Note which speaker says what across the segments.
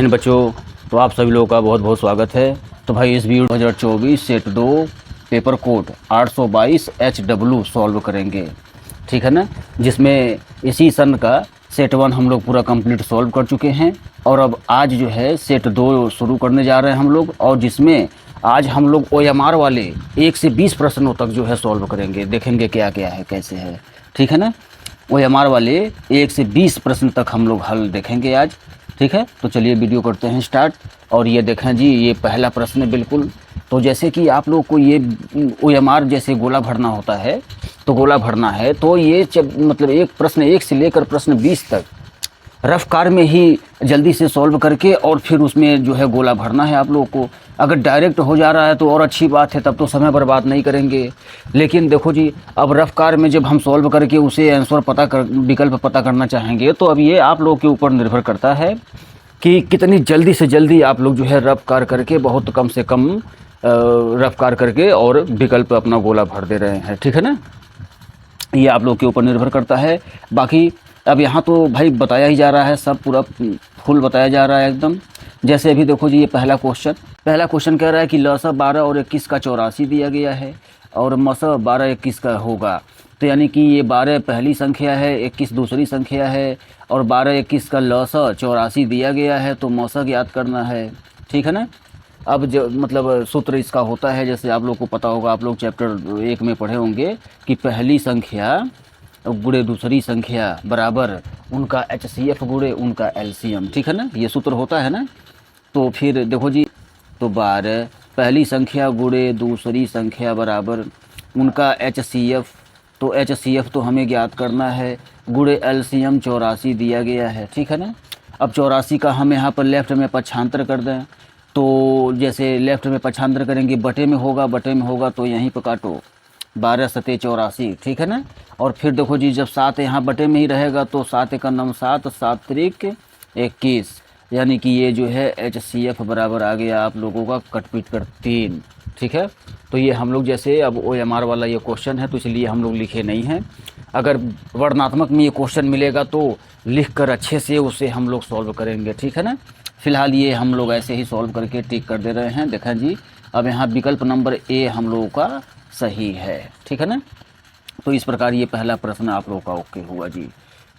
Speaker 1: हिंद बच्चों। तो आप सभी लोगों का बहुत बहुत स्वागत है। तो भाई इस video 2024 set 2 paper code 822 HW solve करेंगे, ठीक है ना। जिसमें इसी सन का सेट 1 हम लोग पूरा कंप्लीट सॉल्व कर चुके हैं और अब आज जो है सेट 2 शुरू करने जा रहे हैं हम लोग, और जिसमें आज हम लोग OMR वाले 1 से 20 प्रश्नों तक जो है सॉल्व करेंगे, देखेंगे क्या क्या है कैसे है, ठीक है ना। OMR वाले 1 से 20 प्रश्न तक हम लोग हल देखेंगे आज, ठीक है। तो चलिए वीडियो करते हैं स्टार्ट। और ये देखें जी, ये पहला प्रश्न है बिल्कुल। तो जैसे कि आप लोग को ये OMR जैसे गोला भरना होता है, तो गोला भरना है तो ये मतलब एक प्रश्न 1 से लेकर प्रश्न 20 तक रफ कार में ही जल्दी से सॉल्व करके और फिर उसमें जो है गोला भरना है आप लोगों को। अगर डायरेक्ट हो जा रहा है तो और अच्छी बात है, तब तो समय बर्बाद नहीं करेंगे। लेकिन देखो जी, अब रफ कार में जब हम सॉल्व करके उसे आंसर विकल्प पता करना चाहेंगे, तो अब ये आप लोगों के ऊपर निर्भर करता है कि कितनी जल्दी से जल्दी आप लोग जो है रफ कार करके, बहुत कम से कम रफ कार करके और विकल्प अपना गोला भर दे रहे हैं, ठीक है ना। ये आप लोग के ऊपर निर्भर करता है। बाकी अब यहाँ तो भाई बताया ही जा रहा है, सब पूरा फुल बताया जा रहा है एकदम। जैसे अभी देखो जी, ये पहला क्वेश्चन कह रहा है कि लसा 12 और 21 का 84 दिया गया है और मसा 12 21 का होगा। तो यानी कि ये 12 पहली संख्या है, 21 दूसरी संख्या है और 12 21 का लसा 84 दिया गया है, तो मसा ज्ञात करना है, ठीक है ना। अब जो मतलब सूत्र इसका होता है, जैसे आप लोग को पता होगा, आप लोग चैप्टर 1 में पढ़े होंगे कि पहली संख्या गुणे दूसरी संख्या बराबर उनका HCF गुणे उनका LCM, ठीक है ना। ये सूत्र होता है ना। तो फिर देखो जी, तो 12 पहली संख्या गुणे दूसरी संख्या बराबर उनका HCF, तो HCF तो हमें ज्ञात करना है, गुणे LCM 84 दिया गया है, ठीक है ना। अब 84 का हम यहाँ पर लेफ्ट में पक्षांतर कर दें, तो जैसे लेफ्ट में पक्षांतर करेंगे, बटे में होगा तो यहीं पर काटो, 12 सते 84, ठीक है ना। और फिर देखो जी, जब 7 यहाँ बटे में ही रहेगा तो 7 का नम 7, 7 त्रिक 21, यानी कि ये जो है HCF बराबर आ गया आप लोगों का कटपीट कर 3, ठीक है। तो ये हम लोग जैसे अब OMR वाला ये क्वेश्चन है, तो इसलिए हम लोग लिखे नहीं हैं। अगर वर्णनात्मक में ये क्वेश्चन मिलेगा तो लिख कर अच्छे से उसे हम लोग सॉल्व करेंगे, ठीक है ना। फिलहाल ये हम लोग ऐसे ही सॉल्व करके टिक कर दे रहे हैं। देखें जी, अब यहाँ विकल्प नंबर A हम लोगों का सही है, ठीक है ना। तो इस प्रकार ये पहला प्रश्न आप लोगों का ओके हुआ जी।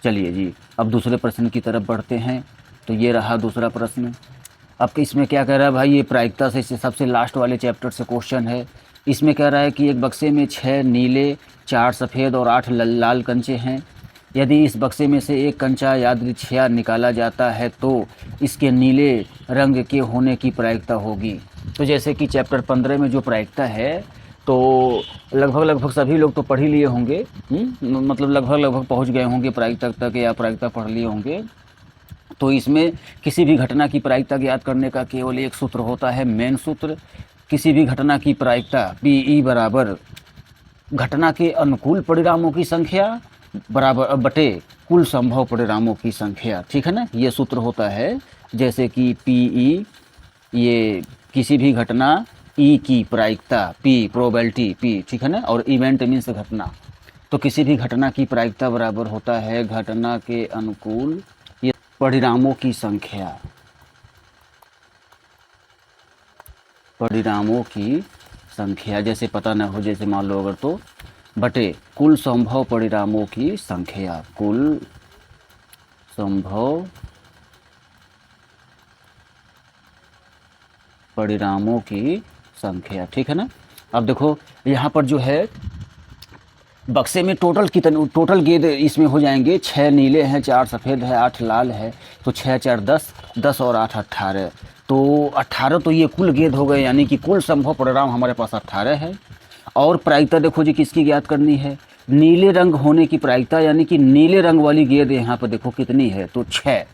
Speaker 1: चलिए जी, अब दूसरे प्रश्न की तरफ बढ़ते हैं। तो ये रहा दूसरा प्रश्न। अब इसमें क्या कह रहा है भाई, ये प्रायिकता से सबसे लास्ट वाले चैप्टर से क्वेश्चन है। इसमें कह रहा है कि एक बक्से में 6 नीले, 4 सफ़ेद और 8 लाल कंचे हैं। यदि इस बक्से में से एक कंचा यादृच्छिक निकाला जाता है तो इसके नीले रंग के होने की प्रायिकता होगी। तो जैसे कि चैप्टर 15 में जो प्रायिकता है, तो लगभग सभी लोग तो पढ़ ही लिए होंगे, मतलब लगभग पहुंच गए होंगे प्रायिकता तक या प्रायिकता पढ़ लिए होंगे। तो इसमें किसी भी घटना की प्रायिकता ज्ञात करने का केवल एक सूत्र होता है, मेन सूत्र। किसी भी घटना की प्रायिकता PE बराबर घटना के अनुकूल परिणामों की संख्या बराबर बटे कुल संभव परिणामों की संख्या, ठीक है ना। ये सूत्र होता है, जैसे कि PE, ये किसी भी घटना, E की प्रायिकता, P प्रोबेबिलिटी P, ठीक है ना। और इवेंट मीन्स घटना, तो किसी भी घटना की प्रायिकता बराबर होता है घटना के अनुकूल ये परिणामों की संख्या, जैसे पता न हो, जैसे मान लो अगर, तो बटे कुल संभव परिणामों की संख्या, कुल संभव परिणामों की संख्या, ठीक है ना। अब देखो यहाँ पर जो है बक्से में टोटल गेंद इसमें हो जाएंगे, 6 नीले हैं, 4 सफ़ेद है, 8 लाल है, तो 6 4 10, 10 और 8 18, तो 18 तो ये कुल गेंद हो गए, यानी कि कुल संभव परिणाम हमारे पास 18 है। और प्रायिकता देखो जी किसकी ज्ञात करनी है, नीले रंग होने की प्रायिकता, यानी कि नीले रंग वाली गेंद यहाँ पर देखो कितनी है, तो 6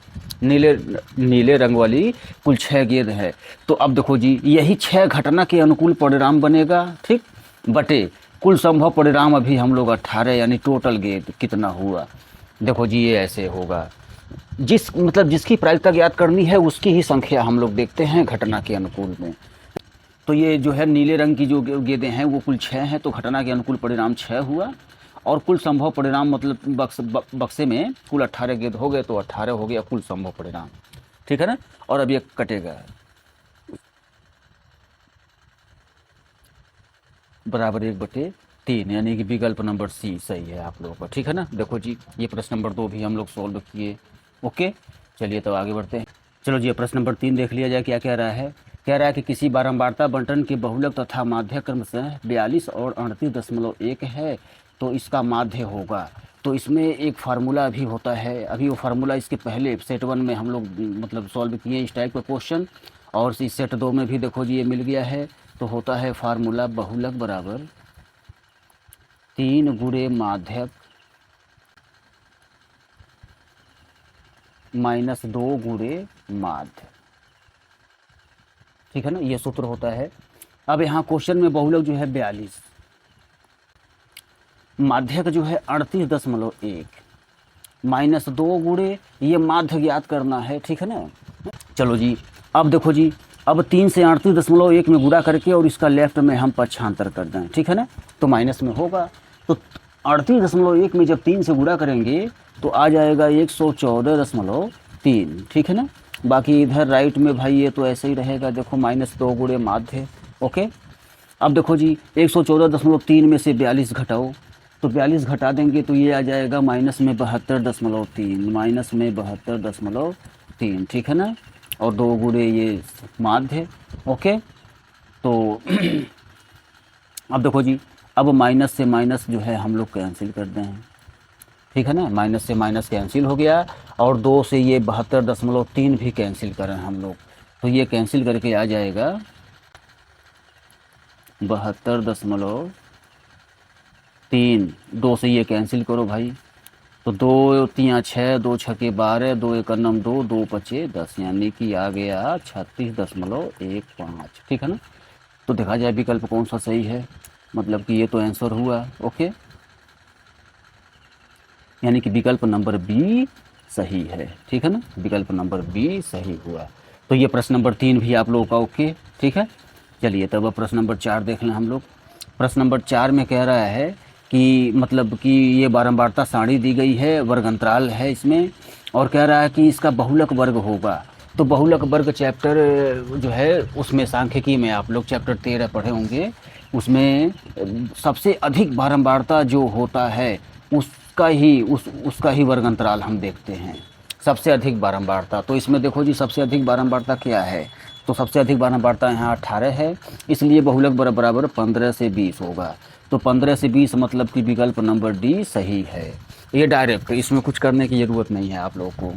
Speaker 1: नीले रंग वाली कुल 6 गेंद है। तो अब देखो जी, यही 6 घटना के अनुकूल परिणाम बनेगा, ठीक, बटे कुल संभव परिणाम अभी हम लोग 18, यानी टोटल गेंद कितना हुआ। देखो जी, ये ऐसे होगा, जिसकी प्रायिकता ज्ञात करनी है उसकी ही संख्या हम लोग देखते हैं घटना के अनुकूल में। तो ये जो है नीले रंग की जो गेंदें हैं वो कुल 6 हैं, तो घटना के अनुकूल परिणाम 6 हुआ। और कुल संभव परिणाम मतलब बक्से में कुल 18 गेंद हो गए, तो 18 हो गया कुल संभव परिणाम। ठीक है ना, और अब ये कटेगा बराबर 1/3, यानी कि विकल्प नंबर सी सही है आप लोगों का। ठीक है ना, देखो जी ये प्रश्न नंबर 2 भी हम लोग सॉल्व किए। ओके, चलिए तो आगे बढ़ते हैं। चलो जी, प्रश्न नंबर 3 देख लिया जाए क्या कह रहा है। कह रहा है कि किसी बारंबारता बंटन के बहुलक तथा माध्य क्रमशः 42 और 38.1 है, तो इसका माध्य होगा। तो इसमें एक फार्मूला भी होता है, अभी वो फार्मूला इसके पहले सेट 1 में हम लोग मतलब सॉल्व किए इस टाइप का क्वेश्चन, और इस सेट 2 में भी देखो जी ये मिल गया है। तो होता है फार्मूला बहुलक बराबर 3 गुणे माध्यक -2 गुणे माध्य। ठीक है ना, ये सूत्र होता है। अब यहाँ क्वेश्चन में बहुलक जो है 42, माध्यक जो है 38.1, -2 गुणे ये माध्य ज्ञात करना है। ठीक है ना, चलो जी अब देखो जी, अब 3 से 38.1 में गुणा करके और इसका लेफ्ट में हम पक्षांतर कर दें। ठीक है ना, तो माइनस में होगा। तो 38.1 में जब 3 से गुणा करेंगे तो आ जाएगा 114.3। ठीक है ना, बाकी इधर राइट में भाई ये तो ऐसे ही रहेगा, देखो -2 गुणे माध्य। ओके, अब देखो जी 114.3 में से 42 घटाओ, तो 42 घटा देंगे तो ये आ जाएगा -72.3। ठीक है ना, और 2 गुणे ये माध्य। ओके, तो अब देखो जी, अब माइनस से माइनस जो है हम लोग कैंसिल कर दें। ठीक है ना, माइनस से माइनस कैंसिल हो गया, और 2 से ये 72.3 भी कैंसिल करें हम लोग, तो ये कैंसिल करके आ जाएगा 72.3। 2 से ये कैंसिल करो भाई, तो 2 3 6, 2 6 12, 2 1 9 2, 2 5 10, यानी कि आ गया 36.15। ठीक है ना, तो देखा जाए विकल्प कौन सा सही है, मतलब कि ये तो आंसर हुआ। ओके, यानी कि विकल्प नंबर बी सही है। ठीक है ना, विकल्प नंबर बी सही हुआ। तो ये प्रश्न नंबर 3 भी आप लोगों का ओके। ठीक है, चलिए तब अब प्रश्न नंबर 4 देख लें हम लोग। प्रश्न नंबर 4 में कह रहा है कि मतलब कि ये बारंबारता सारणी दी गई है, वर्ग अंतराल है इसमें, और कह रहा है कि इसका बहुलक वर्ग होगा। तो बहुलक वर्ग चैप्टर जो है उसमें सांख्यिकी में आप लोग चैप्टर 13 पढ़े होंगे, उसमें सबसे अधिक बारंबारता जो होता है उसका ही वर्ग अंतराल हम देखते हैं, सबसे अधिक बारंबारता। तो इसमें देखो जी सबसे अधिक बारंबारता क्या है, तो सबसे अधिक बारंबारता यहाँ 18 है, इसलिए बहुलक बराबर 15 से 20 होगा। तो 15 से 20 मतलब कि विकल्प नंबर डी सही है। ये डायरेक्ट, इसमें कुछ करने की ज़रूरत नहीं है आप लोगों को।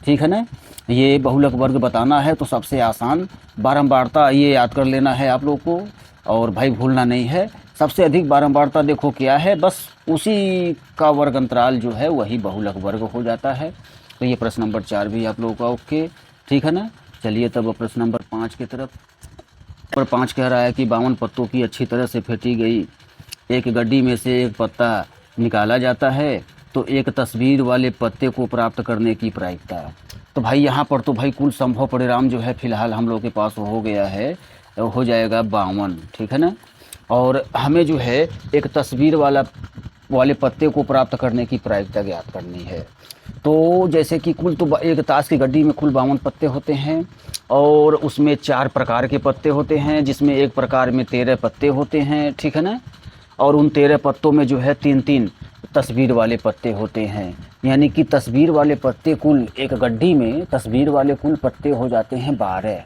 Speaker 1: ठीक है ना, ये बहुलक वर्ग बताना है तो सबसे आसान बारंबारता ये याद कर लेना है आप लोगों को, और भाई भूलना नहीं है। सबसे अधिक बारंबारता देखो क्या है, बस उसी का वर्ग अंतराल जो है वही बहुलक वर्ग हो जाता है। तो ये प्रश्न नंबर 4 भी आप लोगों का ओके। ठीक है ना, चलिए तब प्रश्न नंबर 5 की तरफ। पर 5 कह रहा है कि 52 पत्तों की अच्छी तरह से फेंटी गई एक गड्डी में से एक पत्ता निकाला जाता है, तो एक तस्वीर वाले पत्ते को प्राप्त करने की प्रायिकता। तो भाई यहाँ पर तो भाई कुल संभव परिणाम जो है फिलहाल हम लोग के पास हो गया है, हो जाएगा 52। ठीक है ना, और हमें जो है एक तस्वीर वाले पत्ते को प्राप्त करने की प्रायिकता ज्ञात करनी है। तो जैसे कि कुल तो एक ताश की गड्डी में कुल 52 पत्ते होते हैं, और उसमें 4 प्रकार के पत्ते होते हैं, जिसमें एक प्रकार में 13 पत्ते होते हैं। ठीक है ना, और उन 13 पत्तों में जो है 3-3 तस्वीर वाले पत्ते होते हैं, यानी कि तस्वीर वाले पत्ते कुल एक गड्डी में तस्वीर वाले कुल पत्ते हो जाते हैं 12।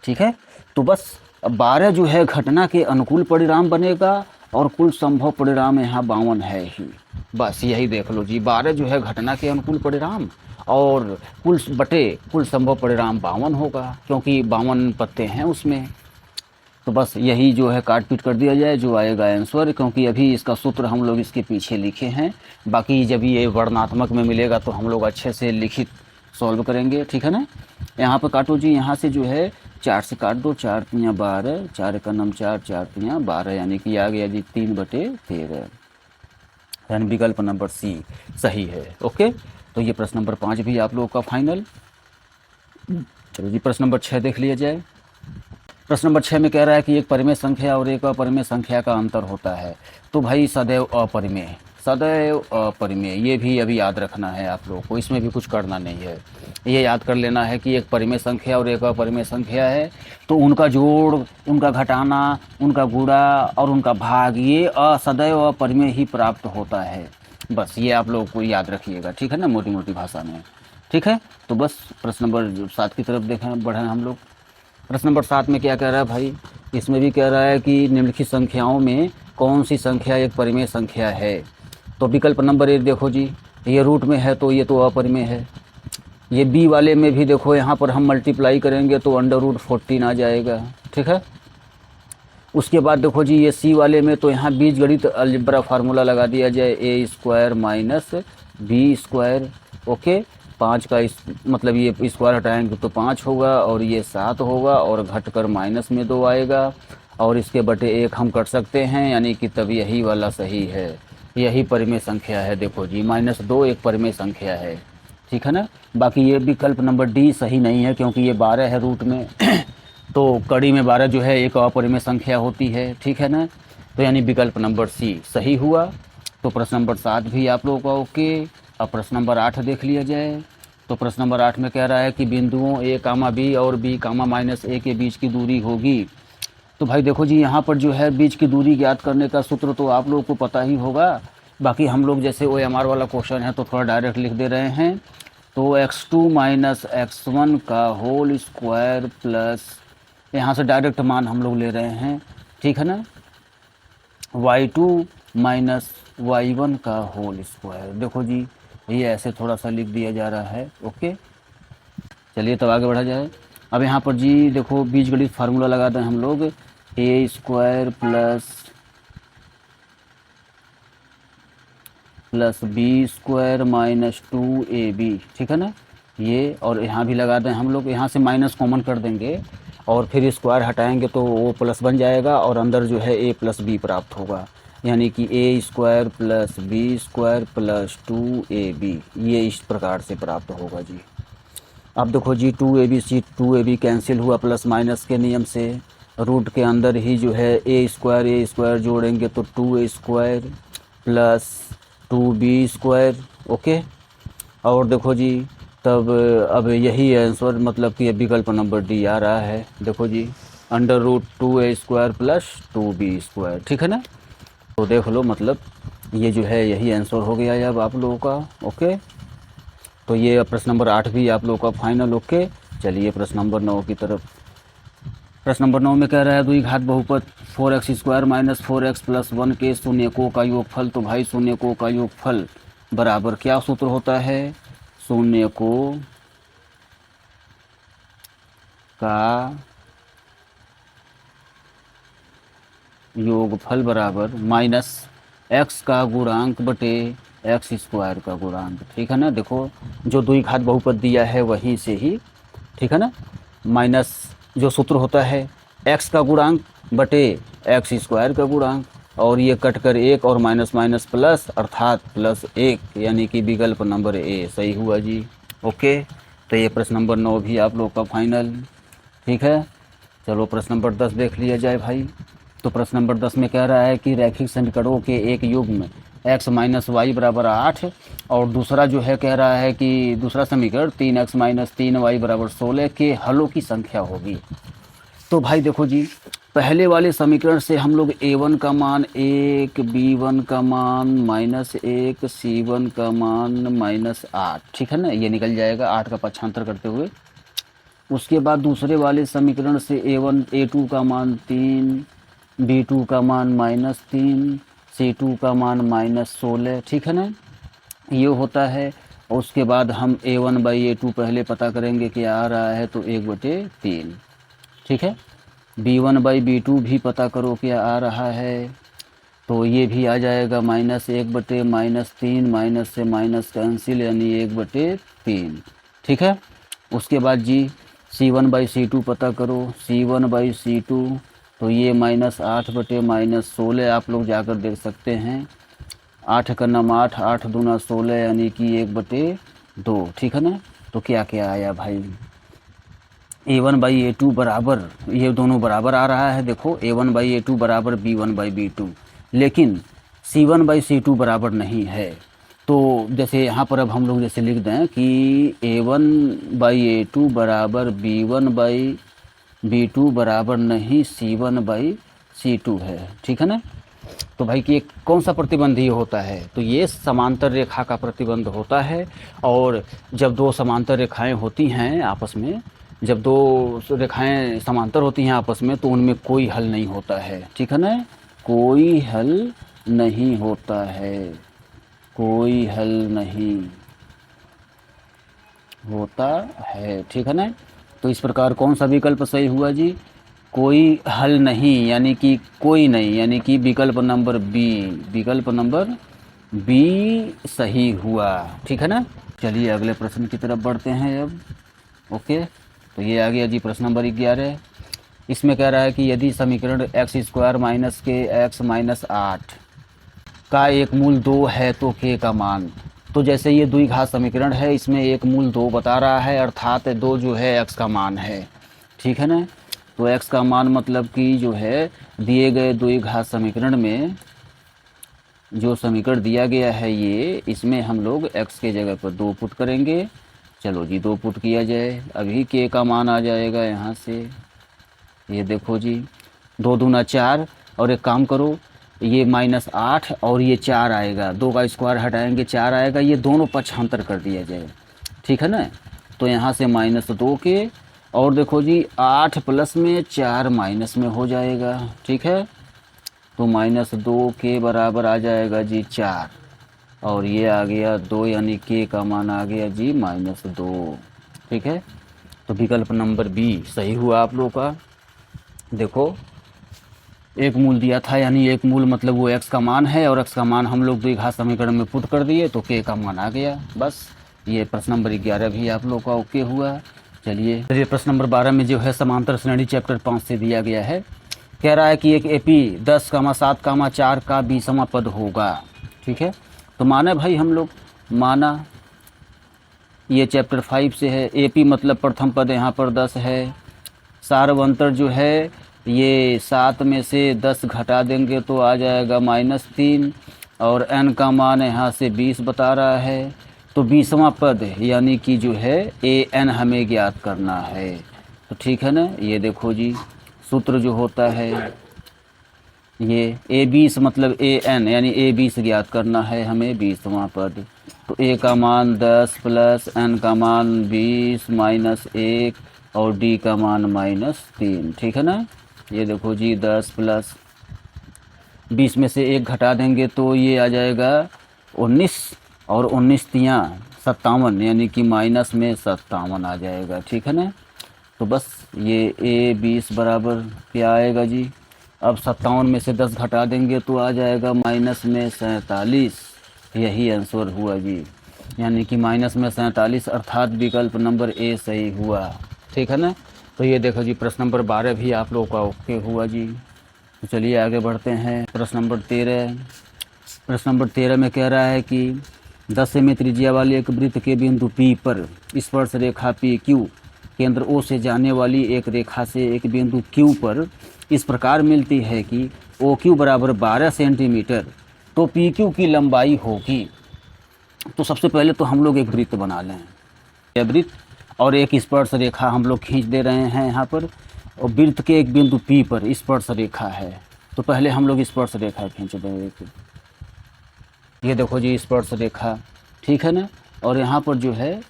Speaker 1: ठीक है, तो बस 12 जो है घटना के अनुकूल परिणाम बनेगा, और कुल संभव परिणाम यहाँ 52 है ही। बस यही देख लो जी, 12 जो है घटना के अनुकूल परिणाम, और कुल संभव परिणाम 52 होगा, क्योंकि 52 पत्ते हैं उसमें। तो बस यही जो है काट पीट कर दिया जाए, जो आएगा आंसर, क्योंकि अभी इसका सूत्र हम लोग इसके पीछे लिखे हैं। बाकी जब ये वर्णनात्मक में मिलेगा तो हम लोग अच्छे से लिखित सॉल्व करेंगे। ठीक है ना, यहाँ पर काटो जी, यहाँ से जो है 4 से काट दो, 4 3 12, 4 1 9 4, 4 3 12, यानी कि आ गया जी 3/13, यानी विकल्प नंबर सी सही है। ओके, तो ये प्रश्न नंबर 5 भी आप लोगों का फाइनल। चलो जी प्रश्न नंबर 6 देख लिया जाए। प्रश्न नंबर 6 में कह रहा है कि एक परिमेय संख्या और एक अपरिमेय संख्या का अंतर होता है, तो भाई सदैव अपरिमेय। सदैव अपरिमेय, ये भी अभी याद रखना है आप लोगों को, इसमें भी कुछ करना नहीं है। ये याद कर लेना है कि एक परिमेय संख्या और एक अपरिमेय संख्या है, तो उनका जोड़, उनका घटाना, उनका गुणा और उनका भाग, ये सदैव अपरिमेय ही प्राप्त होता है। बस ये आप लोगों को याद रखिएगा, ठीक है ना, मोटी मोटी भाषा में। ठीक है, तो बस प्रश्न नंबर 7 की तरफ देखें, बढ़ें हम लोग। प्रश्न नंबर 7 में क्या कह रहा है भाई, इसमें भी कह रहा है कि निम्नलिखित संख्याओं में कौन सी संख्या एक परिमेय संख्या है। तो विकल्प नंबर 1 देखो जी, ये रूट में है तो ये तो अपरिमेय है। ये बी वाले में भी देखो, यहाँ पर हम मल्टीप्लाई करेंगे तो √14 आ जाएगा। ठीक है, उसके बाद देखो जी, ये सी वाले में तो यहाँ बीजगणित अलजेब्रा फार्मूला लगा दिया जाए, a² माइनस b²। ओके, 5 का मतलब ये स्क्वायर हटाएंगे तो 5 होगा और ये 7 होगा और घटकर माइनस में 2 आएगा और इसके बटे 1 हम कर सकते हैं, यानी कि तब यही वाला सही है, यही परिमेय संख्या है। देखो जी, -2 एक परिमेय संख्या है। ठीक है ना, बाकी ये विकल्प नंबर डी सही नहीं है, क्योंकि ये 12 है रूट में तो कड़ी में 12 जो है एक अपरिमेय संख्या होती है। ठीक है ना, तो यानी विकल्प नंबर सी सही हुआ। तो प्रश्न नंबर 7 भी आप लोगों का ओके। अब प्रश्न नंबर 8 देख लिया जाए। तो प्रश्न नंबर 8 में कह रहा है कि बिंदुओं ए कामा बी और बी कामा -a के बीच की दूरी होगी। तो भाई देखो जी, यहाँ पर जो है बीच की दूरी ज्ञात करने का सूत्र तो आप लोगों को पता ही होगा। बाकी हम लोग जैसे OMR वाला क्वेश्चन है तो थोड़ा डायरेक्ट लिख दे रहे हैं। तो x2 माइनस x1 का होल स्क्वायर प्लस, यहाँ से डायरेक्ट मान हम लोग ले रहे हैं। ठीक है ना, y2 माइनस y1 का होल स्क्वायर। देखो जी, ये ऐसे थोड़ा सा लिख दिया जा रहा है। ओके, चलिए तब आगे बढ़ा जाए। अब यहाँ पर जी देखो, बीजगणित फार्मूला लगा दें हम लोग, a² plus b² minus 2ab। ठीक है ना, ये और यहाँ भी लगा दें हम लोग, यहाँ से माइनस कॉमन कर देंगे और फिर स्क्वायर हटाएंगे तो वो प्लस बन जाएगा और अंदर जो है a प्लस बी प्राप्त होगा, यानी कि a² plus b² plus 2ab, ये इस प्रकार से प्राप्त होगा जी। अब देखो जी, 2ab कैंसिल हुआ प्लस माइनस के नियम से, रूट के अंदर ही जो है a² जोड़ेंगे तो 2a² प्लस 2b²। ओके, और देखो जी, तब अब यही आंसर, मतलब कि विकल्प नंबर डी आ रहा है। देखो जी, √2a² प्लस 2b²। ठीक है ना, तो देख लो, मतलब ये जो है यही आंसर हो गया है अब आप लोगों का। ओके, तो ये प्रश्न नंबर 8 भी आप लोगों का फाइनल। ओके, चलिए प्रश्न नंबर 9 की तरफ। प्रश्न नंबर 9 में कह रहा है द्विघात बहुपद 4x² माइनस 4x प्लस 1 के शून्यकों का योगफल। तो भाई शून्यकों का योगफल बराबर क्या सूत्र होता है, शून्यकों का योगफल बराबर माइनस x का गुणांक बटे x² का गुणांक। ठीक है ना, देखो जो द्विघात बहुपद दिया है वहीं से ही, ठीक है ना, माइनस जो सूत्र होता है x का गुणांक बटे x² का गुणांक, और ये कट कर 1 और माइनस माइनस प्लस, अर्थात +1, यानी कि विकल्प नंबर ए सही हुआ जी। ओके, तो ये प्रश्न नंबर 9 भी आप लोग का फाइनल। ठीक है, चलो प्रश्न नंबर 10 देख लिया जाए भाई। तो प्रश्न नंबर 10 में कह रहा है कि रैखिक समीकरणों के एक युग्म x माइनस वाई बराबर 8 और दूसरा जो है कह रहा है कि दूसरा समीकरण 3x माइनस 3y बराबर 16 के हलों की संख्या होगी। तो भाई देखो जी, पहले वाले समीकरण से हम लोग a1 का मान 1, b1 का मान -1, c1 का मान -8, ठीक है ना, ये निकल जाएगा 8 का पक्षांतर करते हुए। उसके बाद दूसरे वाले समीकरण से a2 का मान 3, b2 का मान -3, c2 का मान -16, ठीक है ना, ये होता है। और उसके बाद हम a1/a2 पहले पता करेंगे क्या आ रहा है, तो 1/3, ठीक है। b1/b2 भी पता करो क्या आ रहा है, तो ये भी आ जाएगा -1/-3, माइनस से माइनस कैंसिल, यानी 1/3, ठीक है। उसके बाद जी c1/c2 पता करो, c1/c2 तो ये -8/-16 आप लोग जाकर देख सकते हैं। 8 का नाम 8, 8 दूना 16, यानी कि 1/2, ठीक है ना। तो क्या क्या आया भाई, a1/a2 बराबर, ये दोनों बराबर आ रहा है। देखो a1/a2 बराबर b1/b2, लेकिन C1/C2 बराबर नहीं है। तो जैसे यहाँ पर अब हम लोग जैसे लिख दें कि A1/A2 बराबर B1/B2 बराबर नहीं C1/C2 है, ठीक है ना। तो भाई कि ये कौन सा प्रतिबंध ये होता है, तो ये समांतर रेखा का प्रतिबंध होता है। और जब दो समांतर रेखाएं होती हैं आपस में, जब दो रेखाएं समांतर होती हैं आपस में, तो उनमें कोई हल नहीं होता है, ठीक है ना। कोई हल नहीं होता है, कोई हल नहीं होता है, ठीक है ना। तो इस प्रकार कौन सा विकल्प सही हुआ जी, कोई हल नहीं, यानी कि कोई नहीं, यानी कि विकल्प नंबर बी, विकल्प नंबर बी सही हुआ, ठीक है ना। चलिए अगले प्रश्न की तरफ बढ़ते हैं अब। ओके, तो ये आ गया जी प्रश्न नंबर 11। इसमें कह रहा है कि यदि समीकरण x² - के x - 8 का एक मूल 2 है तो k का मान। तो जैसे ये द्विघात समीकरण है, इसमें एक मूल 2 बता रहा है, अर्थात 2 जो है x का मान है, ठीक है ना। तो x का मान मतलब कि जो है दिए गए द्विघात समीकरण में जो समीकरण दिया गया है ये, इसमें हम लोग x के जगह पर 2 पुट करेंगे। चलो जी 2 पुट किया जाए, अभी k का मान आ जाएगा यहाँ से, ये देखो जी 2 दूना 4, और एक काम करो ये -8 और ये 4 आएगा, 2 का स्क्वायर हटाएंगे 4 आएगा, ये दोनों पक्षांतर कर दिया जाए, ठीक है ना। तो यहाँ से -2 के, और देखो जी 8 प्लस में 4 माइनस में हो जाएगा, ठीक है। तो -2 के बराबर आ जाएगा जी 4, और ये आ गया 2, यानी के का मान आ गया जी -2, ठीक है। तो विकल्प नंबर बी सही हुआ आप लोगों का। देखो एक मूल दिया था, यानी एक मूल मतलब वो x का मान है, और x का मान हम लोग द्विघात समीकरण में पुट कर दिए तो k का मान आ गया। बस ये प्रश्न नंबर 11 भी आप लोग का ओके हुआ। चलिए प्रश्न नंबर 12 में जो है समांतर श्रेणी चैप्टर 5 से दिया गया है। कह रहा है कि एक AP 10,7,4 का 20वां पद होगा, ठीक है। तो माना भाई हम लोग, माना ये चैप्टर 5 से है, AP मतलब प्रथम पद यहाँ पर 10 है, सारवंतर जो है ये 7 में से 10 घटा देंगे तो आ जाएगा -3, और n का मान यहाँ से 20 बता रहा है। तो 20वां पद यानी कि जो है an हमें ज्ञात करना है, तो ठीक है ना। ये देखो जी सूत्र जो होता है ये A20 मतलब an, यानी A20 ज्ञात करना है हमें 20वां पद। तो a का मान 10 प्लस n का मान 20 माइनस 1 और d का मान -3, ठीक है ना। ये देखो जी 10 प्लस 20 में से 1 घटा देंगे तो ये आ जाएगा 19, और 19 तियाँ 57, यानी कि माइनस में 57 आ जाएगा, ठीक है ना। तो बस ये A20 बराबर क्या आएगा जी, अब 57 में से 10 घटा देंगे तो आ जाएगा माइनस में 47, यही आंसर हुआ जी, यानी कि माइनस में 47, अर्थात विकल्प नंबर A सही हुआ, ठीक है ना। तो ये देखो जी प्रश्न नंबर 12 भी आप लोगों का ओके हुआ जी। तो चलिए आगे बढ़ते हैं। प्रश्न नंबर 13, प्रश्न नंबर 13 में कह रहा है कि 10 सेमी त्रिज्या वाले एक वृत्त के बिंदु P पर स्पर्श रेखा PQ केंद्र O से जाने वाली एक रेखा से एक बिंदु Q पर इस प्रकार मिलती है कि OQ बराबर 12 सेंटीमीटर, तो PQ की लंबाई होगी। तो सबसे पहले तो हम लोग एक वृत्त बना लें, यह वृत्त और एक स्पर्श रेखा हम लोग खींच दे रहे हैं यहाँ पर, और वृत्त के एक बिंदु P पर स्पर्श रेखा है। तो पहले हम लोग स्पर्श रेखा खींच देंगे, ये देखो जी स्पर्श रेखा, ठीक है ना। और यहाँ पर जो है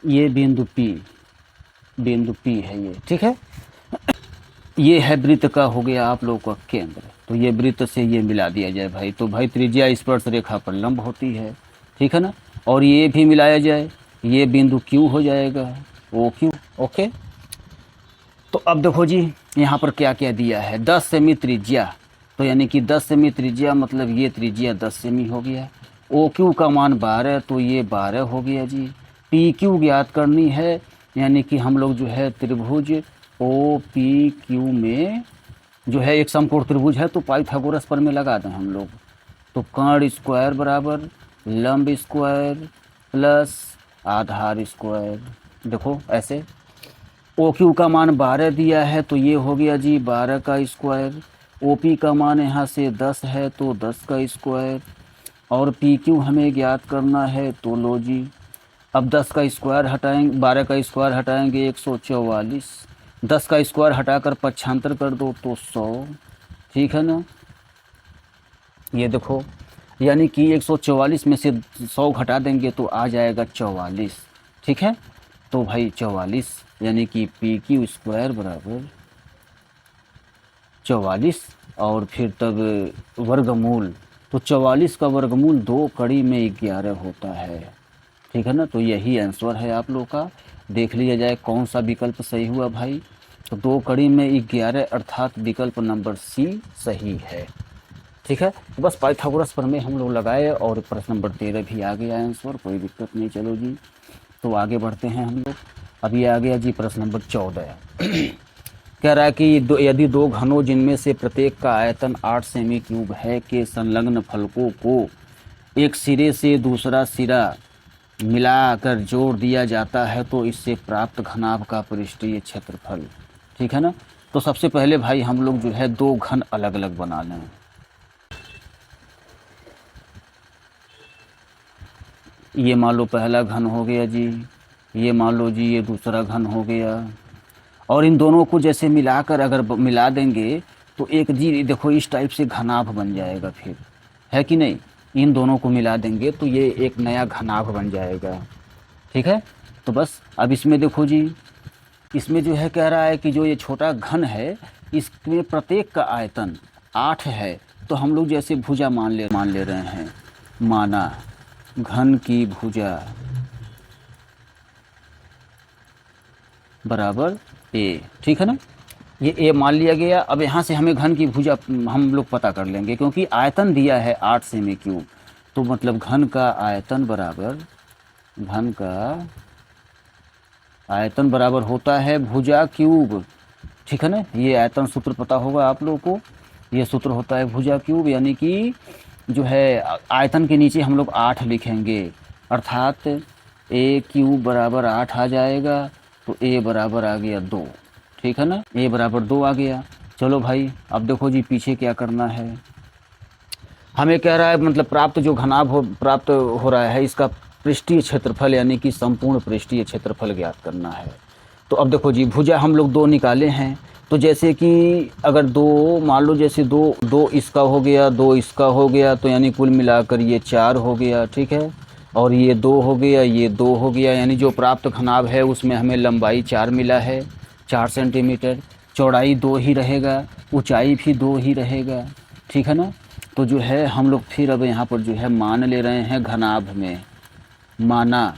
Speaker 1: ये बिंदु P है ये, ठीक है। ये है वृत्त का हो गया आप लोगों का केंद्र, तो ये वृत्त से ये मिला दिया जाए भाई, तो भाई त्रिज्या स्पर्श रेखा पर लंब होती है, ठीक है ना। और ये भी मिलाया जाए, ये बिंदु Q हो जाएगा OQ, ओके। तो अब देखो जी यहाँ पर क्या क्या दिया है, 10 सेमी त्रिज्या, तो यानी कि 10 सेमी त्रिज्या मतलब ये त्रिज्या 10 सेमी हो गया। OQ का मान 12, तो ये 12 हो गया जी। PQ ज्ञात करनी है, यानी कि हम लोग जो है त्रिभुज OPQ में जो है एक समकोण त्रिभुज है, तो पाइथागोरस पर में लगा दें हम लोग। तो कर्ण स्क्वायर बराबर लंब स्क्वायर प्लस आधार स्क्वायर, देखो ऐसे। OQ का मान 12 दिया है, तो ये हो गया जी 12 का स्क्वायर, OP का मान यहाँ से 10 है तो 10 का स्क्वायर, और PQ हमें ज्ञात करना है, तो लो जी अब 10 का स्क्वायर हटाएंगे, 12 का स्क्वायर हटाएंगे 144, 10 का स्क्वायर हटाकर पक्षांतर कर दो तो 100, ठीक है ना। ये देखो यानी कि 144 में से 100 घटा देंगे तो आ जाएगा 44, ठीक है। तो भाई 44 यानी कि PQ स्क्वायर बराबर 44, और फिर तब वर्गमूल, तो 44 का वर्गमूल 2 कड़ी में 11 होता है, ठीक है ना। तो यही आंसर है आप लोग का। देख लिया जाए कौन सा विकल्प सही हुआ भाई, तो 2 कड़ी में 11 अर्थात विकल्प नंबर C सही है, ठीक है। तो बस पाइथागोरस प्रमेय हम लोग लगाए और प्रश्न नंबर 13 भी आ गया आंसर, कोई दिक्कत नहीं। चलो जी तो आगे बढ़ते हैं हम लोग। अभी आ गया जी प्रश्न नंबर 14। कह रहा है कि यदि दो घनों जिनमें से प्रत्येक का आयतन 8 सेमी क्यूब है के संलग्न फलकों को एक सिरे से दूसरा सिरा मिलाकर जोड़ दिया जाता है तो इससे प्राप्त घनाभ का पृष्ठीय क्षेत्रफल, ठीक है ना। तो सबसे पहले भाई हम लोग जो है 2 घन अलग अलग बना लें। ये मान लो पहला घन हो गया जी, ये मान लो जी ये दूसरा घन हो गया, और इन दोनों को जैसे मिलाकर अगर मिला देंगे तो एक जी देखो इस टाइप से घनाभ बन जाएगा, फिर है कि नहीं। इन दोनों को मिला देंगे तो ये एक नया घनाभ बन जाएगा, ठीक है। तो बस अब इसमें देखो जी, इसमें जो है कह रहा है कि जो ये छोटा घन है इसमें प्रत्येक का आयतन 8 है, तो हम लोग जैसे भुजा मान ले रहे हैं, माना घन की भुजा बराबर A, ठीक है ना। ये A मान लिया गया। अब यहाँ से हमें घन की भुजा हम लोग पता कर लेंगे, क्योंकि आयतन दिया है 8 सेमी क्यूब, तो मतलब घन का आयतन बराबर होता है भुजा क्यूब, ठीक है ना। ये आयतन सूत्र पता होगा आप लोगों को, ये सूत्र होता है भुजा क्यूब, यानी कि जो है आयतन के नीचे हम लोग 8 लिखेंगे, अर्थात A क्यूब बराबर 8 आ जाएगा, तो A बराबर आ गया 2, ठीक है ना। A बराबर 2 आ गया। चलो भाई अब देखो जी पीछे क्या करना है, हमें कह रहा है मतलब प्राप्त जो घनाभ प्राप्त हो रहा है इसका पृष्ठीय क्षेत्रफल यानी कि संपूर्ण पृष्ठीय क्षेत्रफल ज्ञात करना है। तो अब देखो जी भुजा हम लोग 2 निकाले हैं, तो जैसे कि अगर 2 मान लो जैसे 2 इसका हो गया, 2 इसका हो गया, तो यानी कुल मिलाकर ये 4 हो गया, ठीक है। और ये 2 हो गया, ये 2 हो गया, यानी जो प्राप्त घनाभ है उसमें हमें लंबाई 4 मिला है 4 सेंटीमीटर, चौड़ाई 2 ही रहेगा, ऊंचाई भी 2 ही रहेगा, ठीक है ना। तो जो है हम लोग फिर अब यहाँ पर जो है मान ले रहे हैं घनाभ में, माना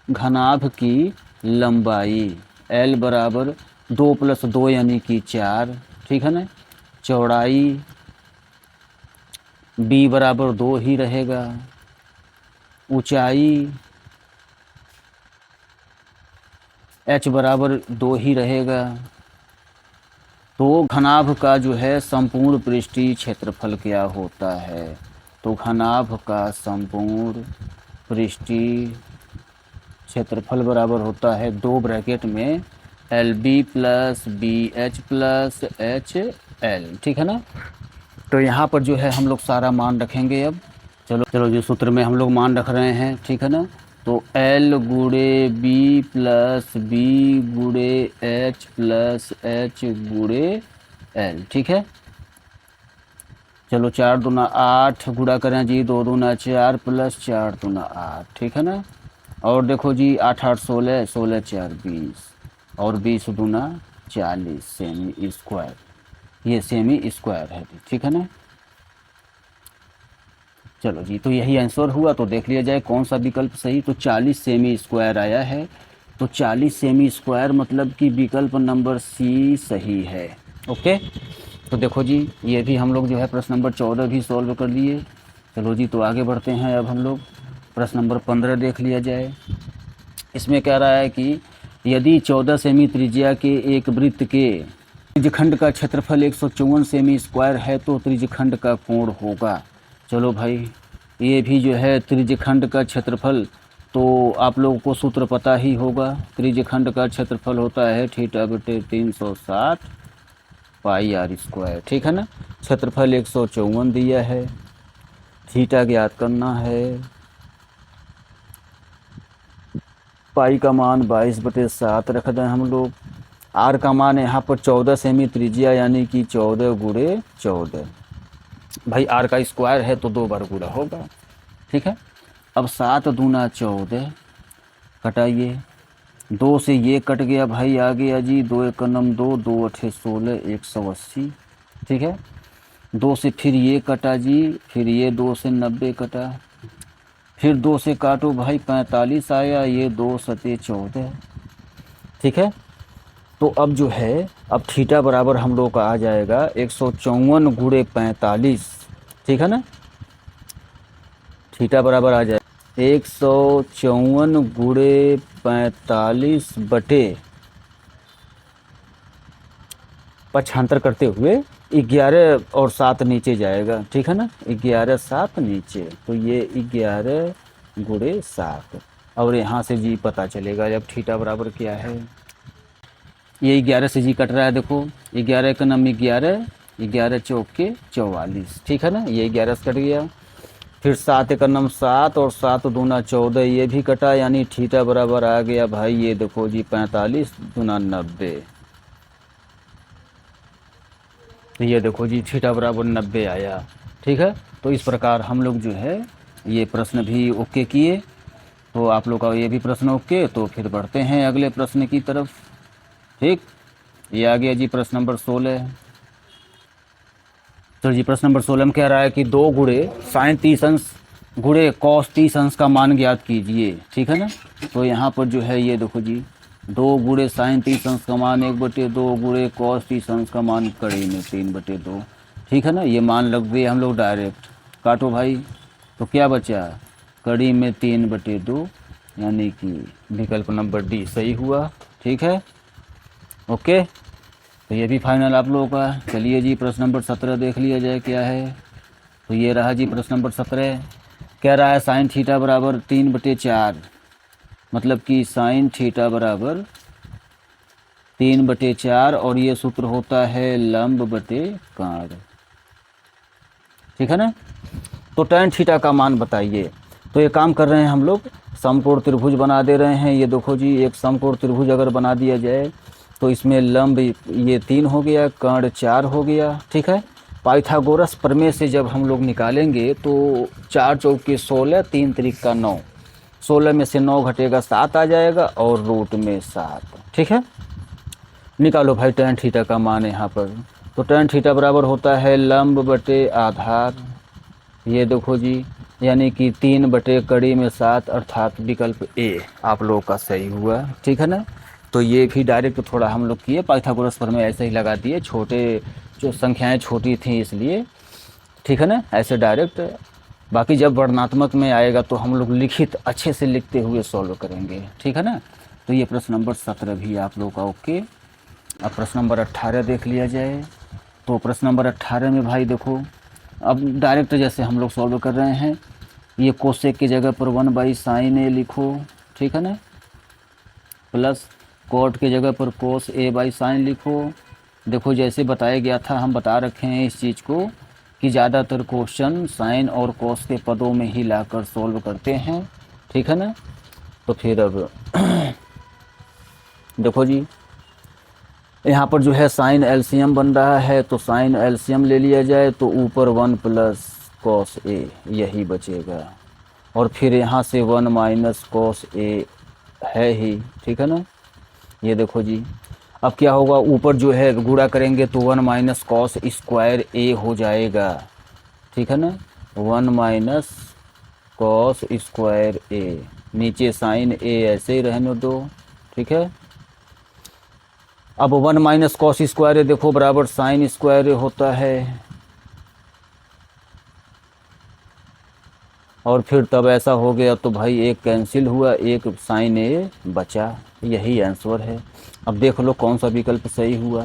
Speaker 1: घनाभ की लंबाई L बराबर 2 + 2 यानी कि 4, ठीक है ना। चौड़ाई B बराबर 2 ही रहेगा, ऊंचाई H बराबर 2 ही रहेगा। तो घनाभ का जो है संपूर्ण पृष्ठीय क्षेत्रफल क्या होता है, तो घनाभ का संपूर्ण पृष्ठीय क्षेत्रफल बराबर होता है 2 ब्रैकेट में LB + BH + HL, ठीक है ना। तो यहाँ पर जो है हम लोग सारा मान रखेंगे। अब चलो जो सूत्र में हम लोग मान रख रहे हैं, ठीक है ना। तो L × B + B × H + H × L, ठीक है। चलो 4 दूना 8 गुणा करें जी, 2 दूना 4 + 4 दूना 8, ठीक है ना। और देखो जी 8 8 16, 16 4 20, और 20 दूना 40 सेमी स्क्वायर, ये सेमी स्क्वायर है, ठीक है ना। चलो जी तो यही आंसर हुआ। तो देख लिया जाए कौन सा विकल्प सही, तो 40 सेमी स्क्वायर आया है, तो 40 सेमी स्क्वायर मतलब कि विकल्प नंबर C सही है। ओके तो देखो जी ये भी हम लोग जो है प्रश्न नंबर 14 भी सॉल्व कर लिए। चलो जी तो आगे बढ़ते हैं। अब हम लोग प्रश्न नंबर 15 देख लिया जाए। इसमें कह रहा है कि यदि 14 सेमी त्रिज्या के एक वृत्त के त्रिज्यखंड का क्षेत्रफल 154 सेमी स्क्वायर है तो त्रिज्यखंड का कोण होगा। चलो भाई ये भी जो है त्रिज्यखंड का क्षेत्रफल, तो आप लोगों को सूत्र पता ही होगा। त्रिज्यखंड का क्षेत्रफल होता है θ/360 पाई आर स्क्वायर, ठीक है ना। क्षेत्रफल 154 दिया है, थीटा ज्ञात करना है, पाई का मान 22/7 रख दें हम लोग। आर का मान यहाँ पर 14 सेमी त्रिज्या यानी कि 14 गुणे 14। भाई आर का स्क्वायर है तो 2 बार गुणा होगा, ठीक है। अब 7 दूना 14, कटाइए, 2 से ये कट गया भाई, आ गया जी 2 एक नम 2, 2 अठे 16, 180, ठीक है। 2 से फिर ये कटा जी, फिर ये 2 से 90 कटा, फिर 2 से काटो भाई 45 आया, ये 2 सते 14, ठीक है। तो अब जो है, अब थीटा बराबर हम लोग का आ जाएगा 154 गुणे 45, ठीक है ना। थीटा बराबर आ जाए 154 गुणे 45 बटे पक्षांतर करते हुए 11 और 7 नीचे जाएगा, ठीक है ना। 11 7 नीचे, तो ये 11 गुणे 7, और यहाँ से जी पता चलेगा जब थीटा बराबर क्या है। ये 11 से जी कट रहा है, देखो 11 का नाम 11, 11 चौके 44, ठीक है ना। ये 11 से कट गया, फिर 7 का नाम 7 और 7 दूना 14, ये भी कटा, यानी थीटा बराबर आ गया भाई, ये देखो जी 45 दूना 90, ये देखो जी थीटा बराबर 90 आया, ठीक है। तो इस प्रकार हम लोग जो है ये प्रश्न भी ओके किए। तो आप लोग का ये भी प्रश्न ओके, तो फिर बढ़ते हैं अगले प्रश्न की तरफ, ठीक। ये आ गया जी प्रश्न नंबर 16। तो जी प्रश्न नंबर 16 में कह रहा है कि 2 गुणे साइन 30 अंश गुणे कॉस 30 अंश का मान ज्ञात कीजिए, ठीक है ना। तो यहाँ पर जो है ये देखो जी 2 गुणे साइन 30 अंश का मान 1/2 गुणे कॉस 30 अंश का मान कड़ी में 3/2, ठीक है ना। ये मान लग गए हम लोग डायरेक्ट, काटो भाई, तो क्या बचा, कड़ी में 3/2, यानी कि विकल्प नंबर डी सही हुआ, ठीक है, ओके। तो ये भी फाइनल आप लोगों का। चलिए जी प्रश्न नंबर 17 देख लिया जाए क्या है। तो ये रहा जी प्रश्न नंबर 17, कह रहा है साइन थीटा बराबर 3/4, मतलब कि साइन थीटा बराबर 3/4, और ये सूत्र होता है लंब बटे काट, ठीक है ना। तो tan थीटा का मान बताइए। तो ये काम कर रहे हैं हम लोग, समकोण त्रिभुज बना दे रहे हैं। ये देखो जी एक समकोण त्रिभुज अगर बना दिया जाए तो इसमें लंब ये 3 हो गया, कर्ण 4 हो गया, ठीक है। पाइथागोरस प्रमेय से जब हम लोग निकालेंगे तो 4 चौके 16, 3 त्रिक का 9, 16 में से 9 घटेगा 7 आ जाएगा, और रूट में 7, ठीक है। निकालो भाई tan थीटा का मान यहाँ पर। तो tan थीटा बराबर होता है लंब बटे आधार, ये देखो जी, यानी कि 3 बटे कड़ी में 7, अर्थात विकल्प ए आप लोग का सही हुआ, ठीक है ना। तो ये भी डायरेक्ट थोड़ा हम लोग किए, पाइथागोरस प्रमेय ऐसे ही लगा दिए, छोटे जो संख्याएं छोटी थी इसलिए, ठीक है ना, ऐसे डायरेक्ट। बाकी जब वर्णनात्मक में आएगा तो हम लोग लिखित अच्छे से लिखते हुए सॉल्व करेंगे, ठीक है ना। तो ये प्रश्न नंबर 17 भी आप लोग का ओके। अब प्रश्न नंबर 18 देख लिया जाए। तो प्रश्न नंबर 18 में भाई देखो, अब डायरेक्ट जैसे हम लोग सॉल्व कर रहे हैं, ये कोसेक की जगह पर 1/sin a लिखो, ठीक है ना, प्लस कॉट की जगह पर cos a/sin लिखो। देखो जैसे बताया गया था, हम बता रखे हैं इस चीज़ को कि ज़्यादातर क्वेश्चन साइन और cos के पदों में ही लाकर सॉल्व करते हैं, ठीक है ना। तो फिर अब देखो जी यहाँ पर जो है साइन एलसीएम बन रहा है, तो साइन एलसीएम ले लिया जाए तो ऊपर 1 + cos a यही बचेगा, और फिर यहाँ से 1 - cos a है ही, ठीक है ना। ये देखो जी अब क्या होगा, ऊपर जो है गुणा करेंगे तो 1 - cos स्क्वायर a हो जाएगा, ठीक है ना। 1 - cos स्क्वायर a, नीचे साइन a ऐसे ही रहने दो, ठीक है। अब 1 - cos स्क्वायर देखो बराबर साइन स्क्वायर होता है, और फिर तब ऐसा हो गया तो भाई एक कैंसिल हुआ, एक साइन ए बचा, यही आंसर है। अब देख लो कौन सा विकल्प सही हुआ,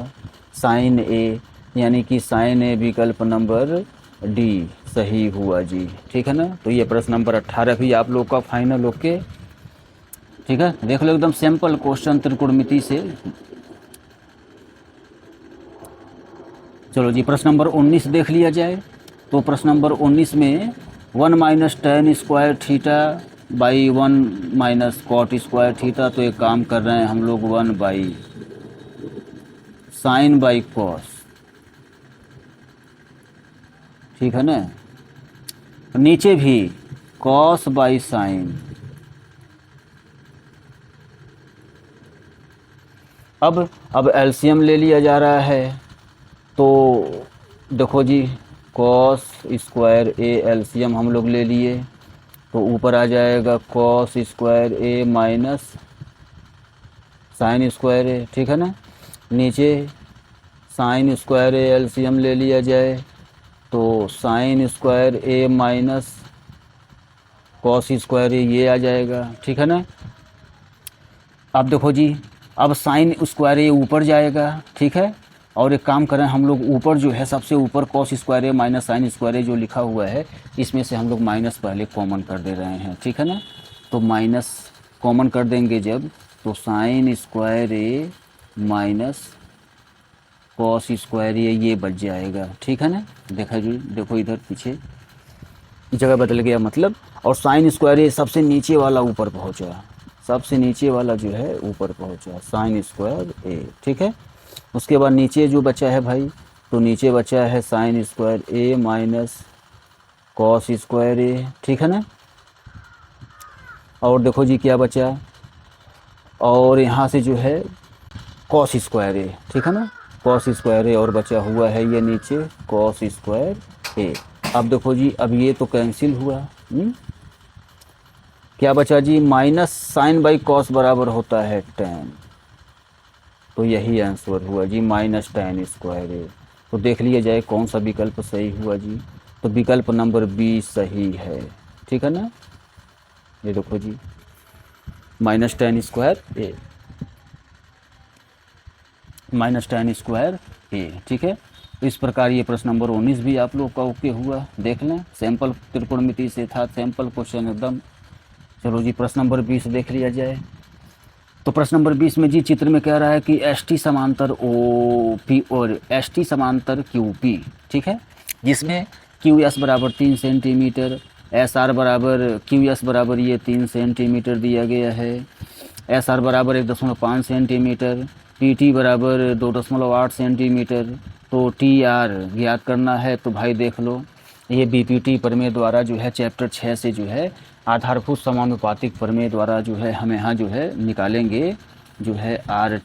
Speaker 1: साइन ए, यानी कि साइन ए विकल्प नंबर डी सही हुआ जी, ठीक है ना। तो ये प्रश्न नंबर 18 भी आप लोग का फाइनल ओके, ठीक है। देख लो एकदम सिंपल क्वेश्चन त्रिकोणमिति से। चलो जी, प्रश्न नंबर 19 देख लिया जाए। तो प्रश्न नंबर 19 में 1 minus ten square theta by 1 minus cot square theta. तो एक काम कर रहे हैं हम लोग 1 बाई साइन बाई कॉस, ठीक है ना। नीचे भी कॉस बाई साइन। अब एलसीएम ले लिया जा रहा है। तो देखो जी, कॉस स्क्वायर ए एलसीएम हम लोग ले लिए, तो ऊपर आ जाएगा कॉस स्क्वायर ए माइनस साइन स्क्वायर ए, ठीक है ना। नीचे साइन स्क्वायर ए एलसीएम ले लिया जाए, तो साइन स्क्वायर ए माइनस कॉस स्क्वायर ए ये आ जाएगा, ठीक है ना। अब देखो जी, अब साइन स्क्वायर ए ऊपर जाएगा, ठीक है। और एक काम करें हम लोग, ऊपर जो है सबसे ऊपर कॉस स्क्वायर ए माइनस साइन स्क्वायर ए जो लिखा हुआ है, इसमें से हम लोग माइनस पहले कॉमन कर दे रहे हैं, ठीक है ना। तो माइनस कॉमन कर देंगे जब, तो साइन स्क्वायर ए माइनस कॉस स्क्वायर ए ये बच जाएगा, ठीक है ना। देखा जी, देखो इधर पीछे जगह बदल गया मतलब। और साइन स्क्वायर ए सबसे नीचे वाला ऊपर पहुंचा, सबसे नीचे वाला जो है ऊपर पहुंचा साइन स्क्वायर ए, ठीक है। उसके बाद नीचे जो बचा है भाई, तो नीचे बचा है साइन स्क्वायर ए माइनस कॉस स्क्वायर ए, ठीक है ना। और देखो जी क्या बचा, और यहाँ से जो है कॉस स्क्वायर ए, ठीक है ना, कॉस स्क्वायर ए और बचा हुआ है ये नीचे कॉस स्क्वायर ए। अब देखो जी, अब ये तो कैंसिल हुआ। क्या बचा जी, माइनस साइन बाई कॉस बराबर होता है टेन। तो यही आंसर हुआ जी, माइनस टेन स्क्वायर ए। तो देख लिया जाए कौन सा विकल्प सही हुआ जी। तो विकल्प नंबर 20 सही है, ठीक है ना। ये देखो जी, माइनस टेन स्क्वायर ए, माइनस टेन स्क्वायर ए, ठीक है। तो इस प्रकार ये प्रश्न नंबर 19 भी आप लोग का ओके हुआ। देख लें, सैंपल त्रिकोणमिति से था, सैंपल क्वेश्चन एकदम। चलो जी, प्रश्न नंबर 20 देख लिया जाए। तो प्रश्न नंबर 20 में जी चित्र में कह रहा है कि एस टी समांतर ओ पी और एस टी समांतर क्यू पी, ठीक है, जिसमें क्यू एस बराबर 3 सेंटीमीटर, एस आर बराबर क्यू एस बराबर ये 3 सेंटीमीटर दिया गया है, एस आर बराबर 1.5 सेंटीमीटर, पी टी बराबर 2.8 सेंटीमीटर। तो टी आर ज्ञात करना है। तो भाई देख लो, ये बीपीटी प्रमेय द्वारा जो है चैप्टर 6 से जो है आधारभूत समानुपातिक प्रमेय द्वारा जो है हम यहाँ जो है निकालेंगे जो है R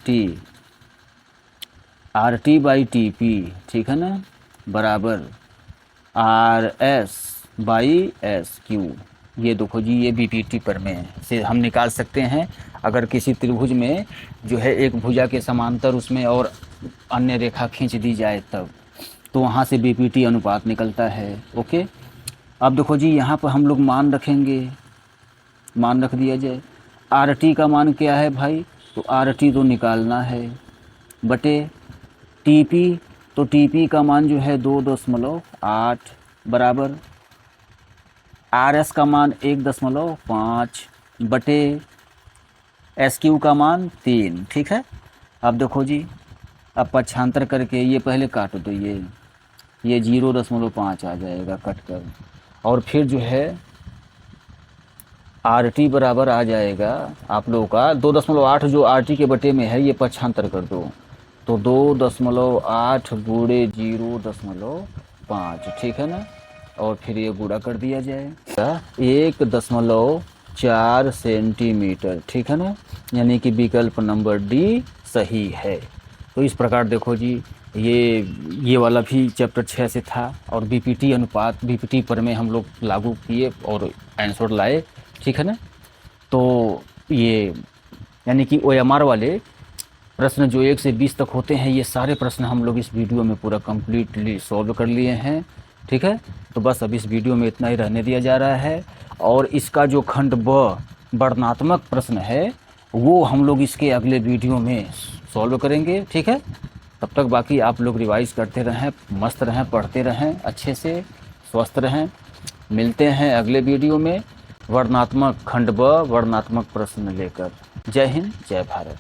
Speaker 1: T by T P, ठीक है ना, बराबर R S by S Q. ये देखो जी, ये बीपीटी प्रमेय से हम निकाल सकते हैं। अगर किसी त्रिभुज में जो है एक भुजा के समांतर उसमें और अन्य रेखा खींच दी जाए तब, तो वहाँ से बीपीटी अनुपात निकलता है। ओके, अब देखो जी, यहाँ पर हम लोग मान रखेंगे, मान रख दिया जाए। आर टी का मान क्या है भाई, तो आर टी तो निकालना है बटे टी पी। तो टी पी का मान जो है 2.8 बराबर आर एस का मान 1.5 बटे एस क्यू का मान 3, ठीक है। अब देखो जी, अब पक्षांतर करके ये पहले काट दो, ये 0.5 आ जाएगा कट कर। और फिर जो है आर टी बराबर आ जाएगा आप लोगों का 2.8, जो आर टी के बटे में है ये पक्षांतर कर दो, तो 2.8 गुणे 0.5, ठीक है ना। और फिर ये गुणा कर दिया जाए 1.4 सेंटीमीटर, ठीक है ना। यानी कि विकल्प नंबर डी सही है। तो इस प्रकार देखो जी, ये वाला भी चैप्टर 6 से था और बीपीटी अनुपात, बीपीटी पर में हम लोग लागू किए और आंसर लाए, ठीक है ना। तो ये यानी कि ओएमआर वाले प्रश्न जो 1 से 20 तक होते हैं, ये सारे प्रश्न हम लोग इस वीडियो में पूरा कम्प्लीटली सॉल्व कर लिए हैं, ठीक है। तो बस अब इस वीडियो में इतना ही रहने दिया जा रहा है। और इसका जो खंड ब वर्णनात्मक प्रश्न है वो हम लोग इसके अगले वीडियो में सॉल्व करेंगे, ठीक है। तब तक बाकी आप लोग रिवाइज करते रहें, मस्त रहें, पढ़ते रहें, अच्छे से स्वस्थ रहें। मिलते हैं अगले वीडियो में वर्णनात्मक खंड ब वर्णनात्मक प्रश्न लेकर। जय हिंद, जय भारत।